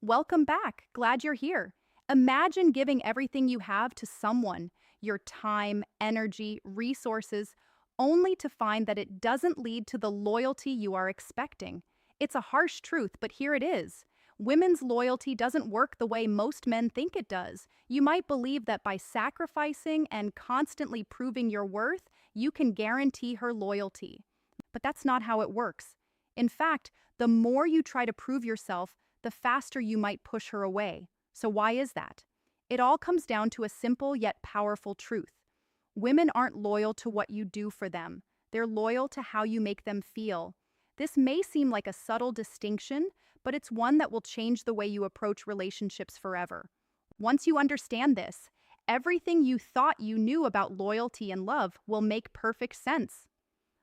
Welcome back. Glad you're here. Imagine giving everything you have to someone, your time, energy, resources, only to find that it doesn't lead to the loyalty you are expecting. It's a harsh truth, but here it is. Women's loyalty doesn't work the way most men think it does. You might believe that by sacrificing and constantly proving your worth, you can guarantee her loyalty. But that's not how it works. In fact, the more you try to prove yourself, the faster you might push her away. So why is that? It all comes down to a simple yet powerful truth. Women aren't loyal to what you do for them. They're loyal to how you make them feel. This may seem like a subtle distinction, but it's one that will change the way you approach relationships forever. Once you understand this, everything you thought you knew about loyalty and love will make perfect sense.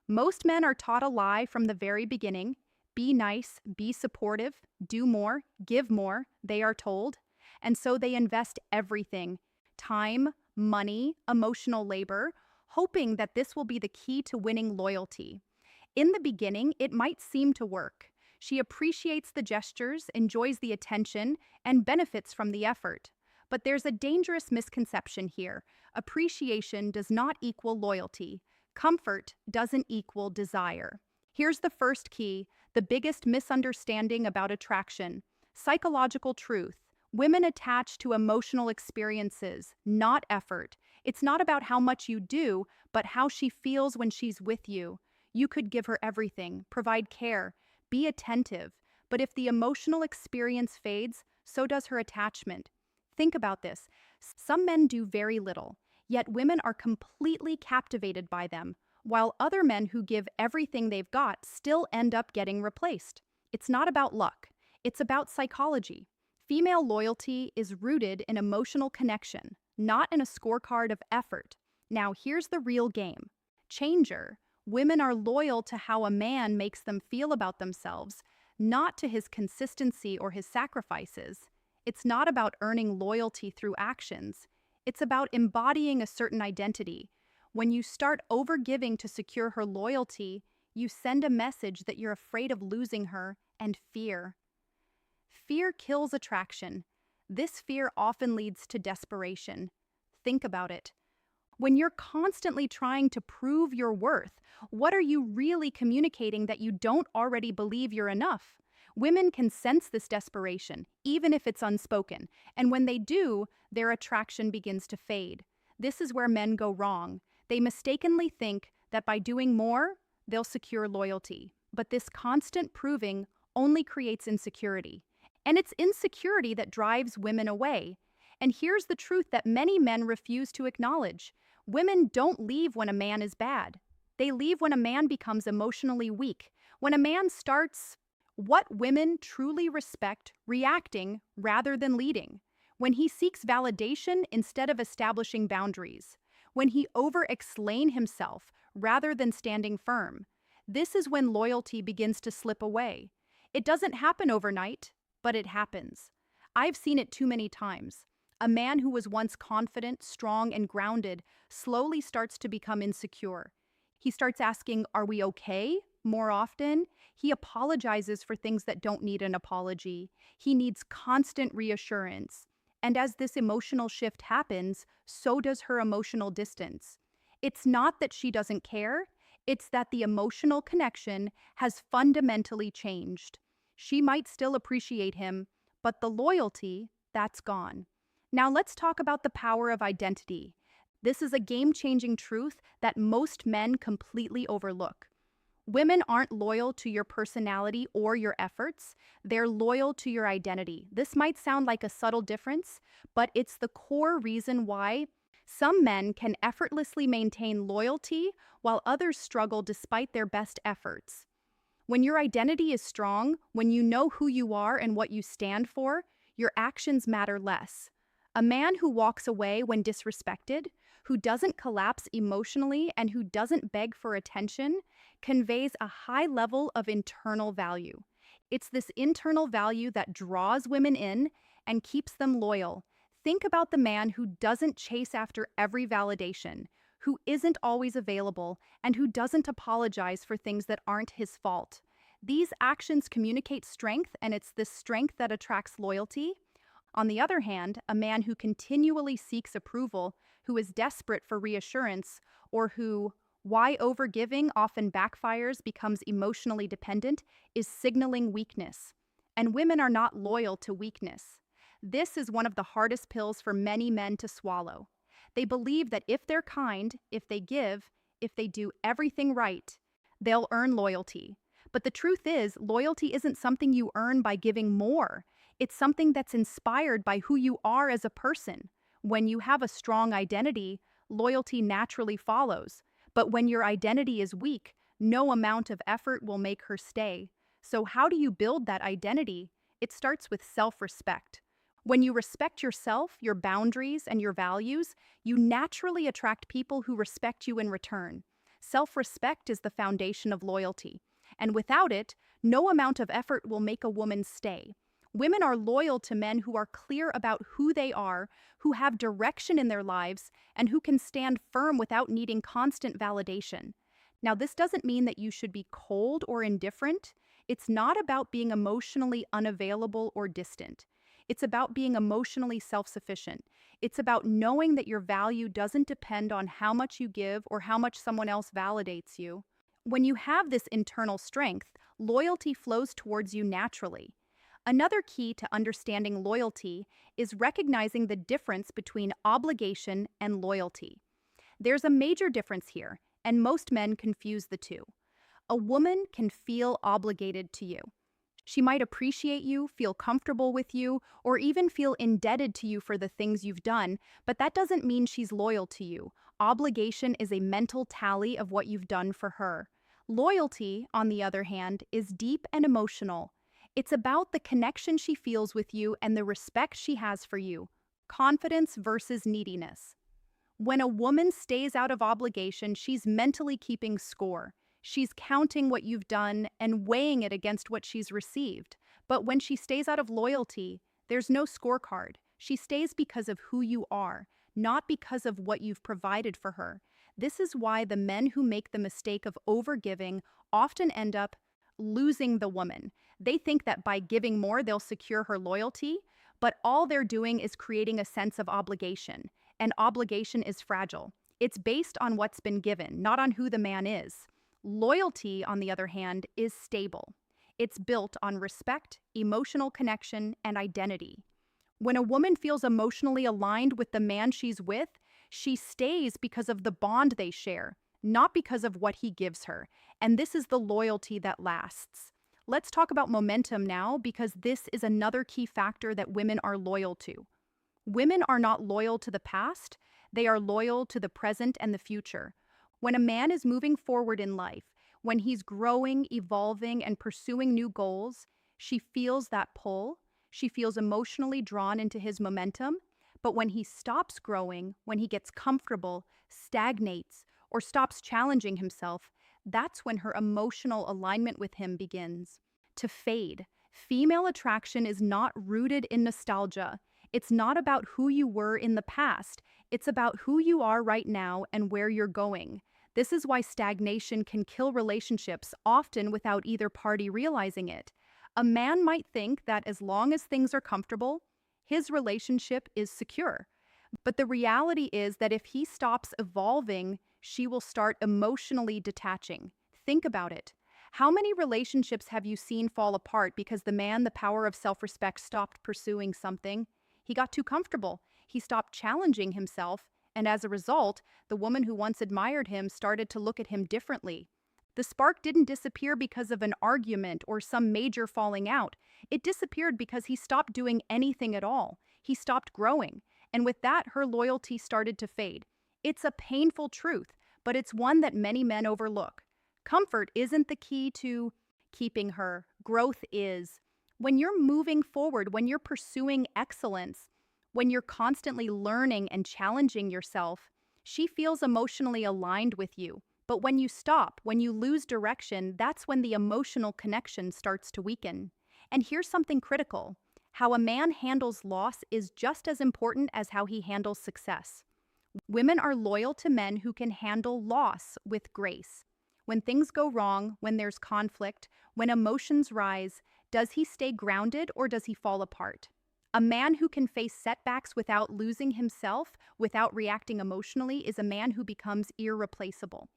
Most men are taught a lie from the very beginning. Be nice, be supportive, do more, give more, they are told. And so they invest everything, time, money, emotional labor, hoping that this will be the key to winning loyalty. In the beginning, it might seem to work. She appreciates the gestures, enjoys the attention, and benefits from the effort. But there's a dangerous misconception here. Appreciation does not equal loyalty. Comfort doesn't equal desire. Here's the first key, the biggest misunderstanding about attraction. Psychological truth. Women attach to emotional experiences, not effort. It's not about how much you do, but how she feels when she's with you. You could give her everything, provide care, be attentive, but if the emotional experience fades, so does her attachment. Think about this. Some men do very little, yet women are completely captivated by them, while other men who give everything they've got still end up getting replaced. It's not about luck, it's about psychology. Female loyalty is rooted in emotional connection, not in a scorecard of effort. Now here's the real game. Changer. Women are loyal to how a man makes them feel about themselves, not to his consistency or his sacrifices. It's not about earning loyalty through actions. It's about embodying a certain identity. When you start overgiving to secure her loyalty, you send a message that you're afraid of losing her, and fear. Fear kills attraction. This fear often leads to desperation. Think about it. When you're constantly trying to prove your worth, what are you really communicating that you don't already believe you're enough? Women can sense this desperation, even if it's unspoken, and when they do, their attraction begins to fade. This is where men go wrong. They mistakenly think that by doing more, they'll secure loyalty. But this constant proving only creates insecurity. And it's insecurity that drives women away. And here's the truth that many men refuse to acknowledge. Women don't leave when a man is bad. They leave when a man becomes emotionally weak. When a man starts what women truly respect, reacting rather than leading. When he seeks validation instead of establishing boundaries. When he over-explains himself rather than standing firm. This is when loyalty begins to slip away. It doesn't happen overnight, but it happens. I've seen it too many times. A man who was once confident, strong, and grounded slowly starts to become insecure. He starts asking, "Are we okay?" more often. He apologizes for things that don't need an apology. He needs constant reassurance. And as this emotional shift happens, so does her emotional distance. It's not that she doesn't care, it's that the emotional connection has fundamentally changed. She might still appreciate him, but the loyalty, that's gone. Now let's talk about the power of identity. This is a game-changing truth that most men completely overlook. Women aren't loyal to your personality or your efforts. They're loyal to your identity. This might sound like a subtle difference, but it's the core reason why some men can effortlessly maintain loyalty while others struggle despite their best efforts. When your identity is strong, when you know who you are and what you stand for, your actions matter less. A man who walks away when disrespected, who doesn't collapse emotionally, and who doesn't beg for attention conveys a high level of internal value. It's this internal value that draws women in and keeps them loyal. Think about the man who doesn't chase after every validation, who isn't always available, and who doesn't apologize for things that aren't his fault. These actions communicate strength, and it's this strength that attracts loyalty. On the other hand, a man who continually seeks approval, who is desperate for reassurance, or who, why overgiving often backfires, becomes emotionally dependent, is signaling weakness. And women are not loyal to weakness. This is one of the hardest pills for many men to swallow. They believe that if they're kind, if they give, if they do everything right, they'll earn loyalty. But the truth is, loyalty isn't something you earn by giving more. It's something that's inspired by who you are as a person. When you have a strong identity, loyalty naturally follows. But when your identity is weak, no amount of effort will make her stay. So how do you build that identity? It starts with self-respect. When you respect yourself, your boundaries, and your values, you naturally attract people who respect you in return. Self-respect is the foundation of loyalty. And without it, no amount of effort will make a woman stay. Women are loyal to men who are clear about who they are, who have direction in their lives, and who can stand firm without needing constant validation. Now, this doesn't mean that you should be cold or indifferent. It's not about being emotionally unavailable or distant. It's about being emotionally self-sufficient. It's about knowing that your value doesn't depend on how much you give or how much someone else validates you. When you have this internal strength, loyalty flows towards you naturally. Another key to understanding loyalty is recognizing the difference between obligation and loyalty. There's a major difference here, and most men confuse the two. A woman can feel obligated to you. She might appreciate you, feel comfortable with you, or even feel indebted to you for the things you've done, but that doesn't mean she's loyal to you. Obligation is a mental tally of what you've done for her. Loyalty, on the other hand, is deep and emotional. It's about the connection she feels with you and the respect she has for you. Confidence versus neediness. When a woman stays out of obligation, she's mentally keeping score. She's counting what you've done and weighing it against what she's received. But when she stays out of loyalty, there's no scorecard. She stays because of who you are, not because of what you've provided for her. This is why the men who make the mistake of overgiving often end up losing the woman. They think that by giving more, they'll secure her loyalty, but all they're doing is creating a sense of obligation. And obligation is fragile. It's based on what's been given, not on who the man is. Loyalty, on the other hand, is stable. It's built on respect, emotional connection, and identity. When a woman feels emotionally aligned with the man she's with, she stays because of the bond they share, not because of what he gives her. And this is the loyalty that lasts. Let's talk about momentum now, because this is another key factor that women are loyal to. Women are not loyal to the past, they are loyal to the present and the future. When a man is moving forward in life, when he's growing, evolving, and pursuing new goals, she feels that pull. She feels emotionally drawn into his momentum. But when he stops growing, when he gets comfortable, stagnates, or stops challenging himself, that's when her emotional alignment with him begins to fade. Female attraction is not rooted in nostalgia. It's not about who you were in the past. It's about who you are right now and where you're going. This is why stagnation can kill relationships, often without either party realizing it. A man might think that as long as things are comfortable, his relationship is secure. But the reality is that if he stops evolving, she will start emotionally detaching. Think about it. How many relationships have you seen fall apart because the man, the power of self-respect, stopped pursuing something? He got too comfortable. He stopped challenging himself, and as a result, the woman who once admired him started to look at him differently. The spark didn't disappear because of an argument or some major falling out. It disappeared because he stopped doing anything at all. He stopped growing, and with that, her loyalty started to fade. It's a painful truth, but it's one that many men overlook. Comfort isn't the key to keeping her. Growth is. When you're moving forward, when you're pursuing excellence, when you're constantly learning and challenging yourself, she feels emotionally aligned with you. But when you stop, when you lose direction, that's when the emotional connection starts to weaken. And here's something critical. How a man handles loss is just as important as how he handles success. Women are loyal to men who can handle loss with grace. When things go wrong, when there's conflict, when emotions rise, does he stay grounded or does he fall apart? A man who can face setbacks without losing himself, without reacting emotionally, is a man who becomes irreplaceable.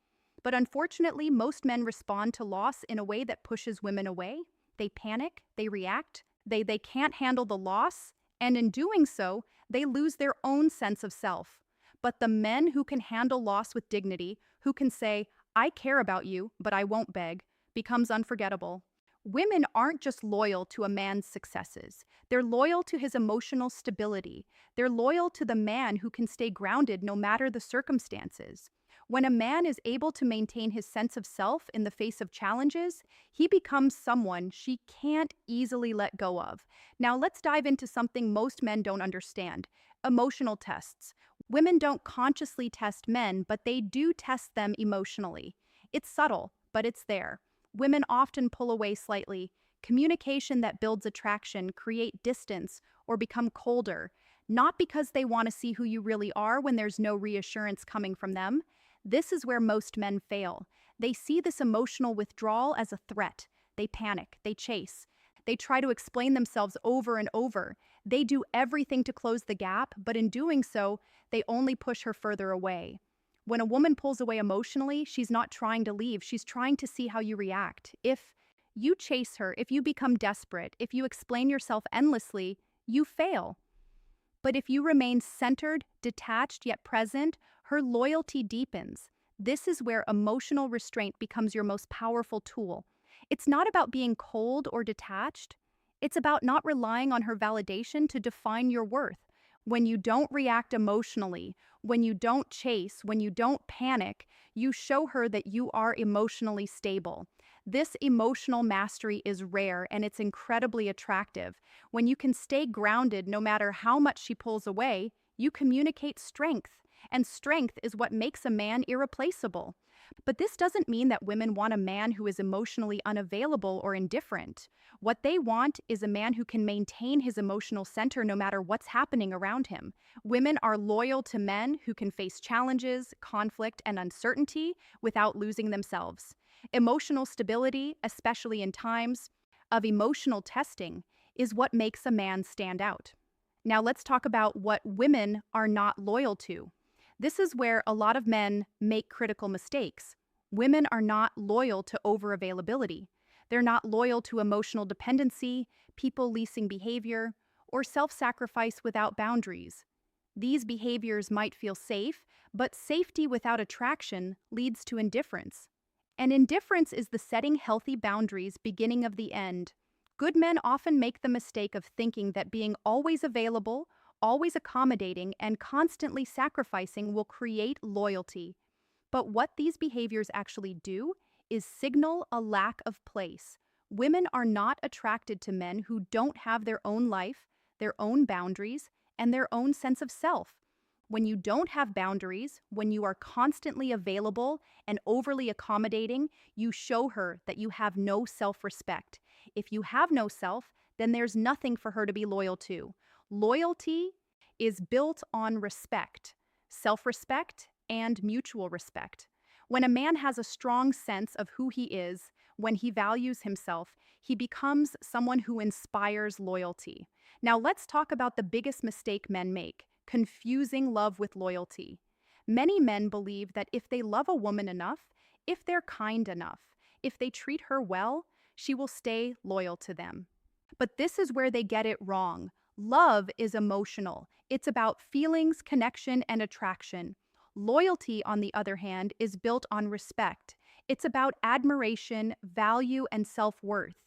But unfortunately, most men respond to loss in a way that pushes women away. They panic, they react, they can't handle the loss, and in doing so, they lose their own sense of self. But the men who can handle loss with dignity, who can say, I care about you, but I won't beg, becomes unforgettable. Women aren't just loyal to a man's successes. They're loyal to his emotional stability. They're loyal to the man who can stay grounded no matter the circumstances. When a man is able to maintain his sense of self in the face of challenges, he becomes someone she can't easily let go of. Now, let's dive into something most men don't understand: emotional tests. Women don't consciously test men, but they do test them emotionally. It's subtle, but it's there. Women often pull away slightly. Communication that builds attraction, create distance, or become colder, not because they want to see who you really are when there's no reassurance coming from them. This is where most men fail. They see this emotional withdrawal as a threat. They panic, they chase, they try to explain themselves over and over. They do everything to close the gap, but in doing so, they only push her further away. When a woman pulls away emotionally, she's not trying to leave, she's trying to see how you react. If you chase her, if you become desperate, if you explain yourself endlessly, you fail. But if you remain centered, detached, yet present, her loyalty deepens. This is where emotional restraint becomes your most powerful tool. It's not about being cold or detached. It's about not relying on her validation to define your worth. When you don't react emotionally, when you don't chase, when you don't panic, you show her that you are emotionally stable. This emotional mastery is rare and it's incredibly attractive. When you can stay grounded no matter how much she pulls away, you communicate strength. And strength is what makes a man irreplaceable. But this doesn't mean that women want a man who is emotionally unavailable or indifferent. What they want is a man who can maintain his emotional center no matter what's happening around him. Women are loyal to men who can face challenges, conflict, and uncertainty without losing themselves. Emotional stability, especially in times of emotional testing, is what makes a man stand out. Now let's talk about what women are not loyal to. This is where a lot of men make critical mistakes. Women are not loyal to overavailability. They're not loyal to emotional dependency, people-pleasing behavior, or self-sacrifice without boundaries. These behaviors might feel safe, but safety without attraction leads to indifference. And indifference is the setting healthy boundaries beginning of the end. Good men often make the mistake of thinking that being always available, always accommodating, and constantly sacrificing will create loyalty. But what these behaviors actually do is signal a lack of place. Women are not attracted to men who don't have their own life, their own boundaries, and their own sense of self. When you don't have boundaries, when you are constantly available and overly accommodating, you show her that you have no self-respect. If you have no self, then there's nothing for her to be loyal to. Loyalty is built on respect, self-respect, and mutual respect. When a man has a strong sense of who he is, when he values himself, he becomes someone who inspires loyalty. Now let's talk about the biggest mistake men make: confusing love with loyalty. Many men believe that if they love a woman enough, if they're kind enough, if they treat her well, she will stay loyal to them. But this is where they get it wrong. Love is emotional. It's about feelings, connection, and attraction. Loyalty, on the other hand, is built on respect. It's about admiration, value, and self-worth.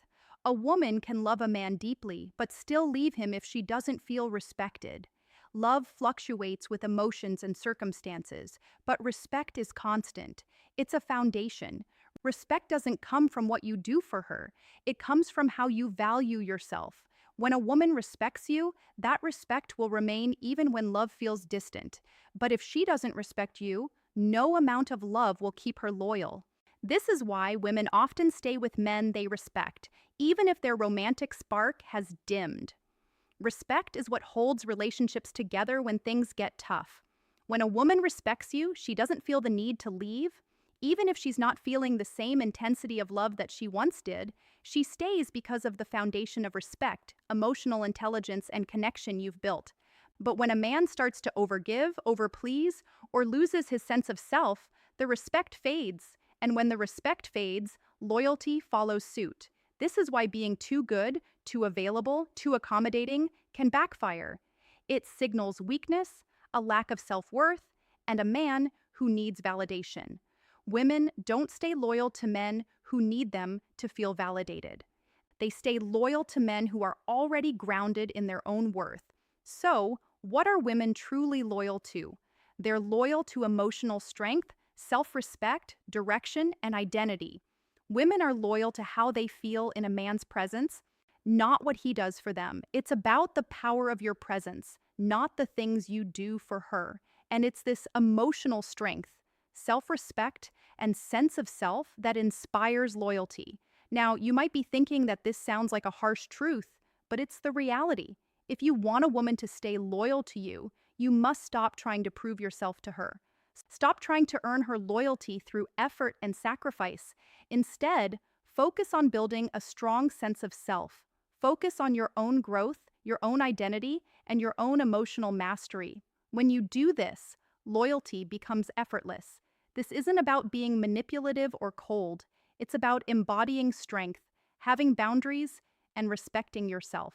A woman can love a man deeply, but still leave him if she doesn't feel respected. Love fluctuates with emotions and circumstances, but respect is constant. It's a foundation. Respect doesn't come from what you do for her. It comes from how you value yourself. When a woman respects you, that respect will remain even when love feels distant. But if she doesn't respect you, no amount of love will keep her loyal. This is why women often stay with men they respect, even if their romantic spark has dimmed. Respect is what holds relationships together when things get tough. When a woman respects you, she doesn't feel the need to leave. Even if she's not feeling the same intensity of love that she once did, she stays because of the foundation of respect, emotional intelligence, and connection you've built. But when a man starts to overgive, overplease, or loses his sense of self, the respect fades. And when the respect fades, loyalty follows suit. This is why being too good, too available, too accommodating can backfire. It signals weakness, a lack of self-worth, and a man who needs validation. Women don't stay loyal to men who need them to feel validated. They stay loyal to men who are already grounded in their own worth. So, what are women truly loyal to? They're loyal to emotional strength, self-respect, direction, and identity. Women are loyal to how they feel in a man's presence, not what he does for them. It's about the power of your presence, not the things you do for her. And it's this emotional strength, self-respect, and sense of self that inspires loyalty. Now, you might be thinking that this sounds like a harsh truth, but it's the reality. If you want a woman to stay loyal to you, you must stop trying to prove yourself to her. Stop trying to earn her loyalty through effort and sacrifice. Instead, focus on building a strong sense of self. Focus on your own growth, your own identity, and your own emotional mastery. When you do this, loyalty becomes effortless. This isn't about being manipulative or cold. It's about embodying strength, having boundaries, and respecting yourself.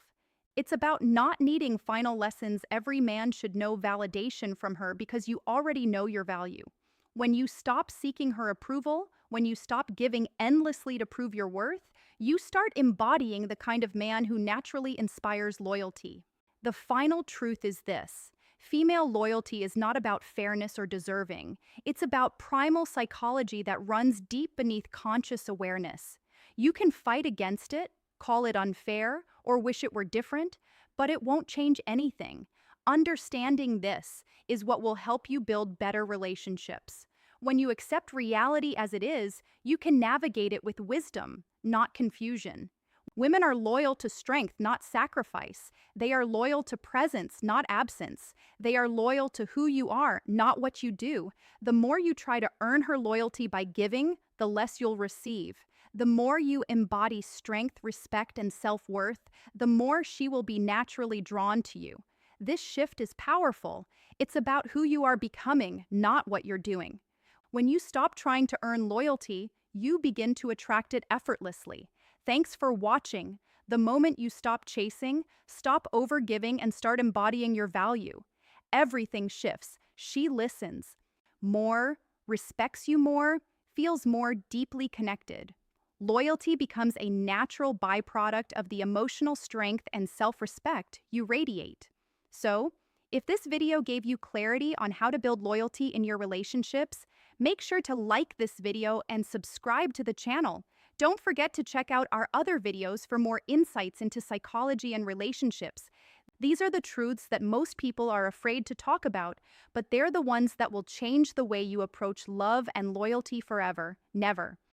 It's about not needing final lessons. Every man should know validation from her because you already know your value. When you stop seeking her approval, when you stop giving endlessly to prove your worth, you start embodying the kind of man who naturally inspires loyalty. The final truth is this: female loyalty is not about fairness or deserving. It's about primal psychology that runs deep beneath conscious awareness. You can fight against it, call it unfair, or wish it were different, but it won't change anything. Understanding this is what will help you build better relationships. When you accept reality as it is, you can navigate it with wisdom, not confusion. Women are loyal to strength, not sacrifice. They are loyal to presence, not absence. They are loyal to who you are, not what you do. The more you try to earn her loyalty by giving, the less you'll receive. The more you embody strength, respect, and self-worth, the more she will be naturally drawn to you. This shift is powerful. It's about who you are becoming, not what you're doing. When you stop trying to earn loyalty, you begin to attract it effortlessly. Thanks for watching. The moment you stop chasing, stop overgiving, and start embodying your value, everything shifts. She listens more, respects you more, feels more deeply connected. Loyalty becomes a natural byproduct of the emotional strength and self-respect you radiate. So, if this video gave you clarity on how to build loyalty in your relationships, make sure to like this video and subscribe to the channel. Don't forget to check out our other videos for more insights into psychology and relationships. These are the truths that most people are afraid to talk about, but they're the ones that will change the way you approach love and loyalty forever. Never.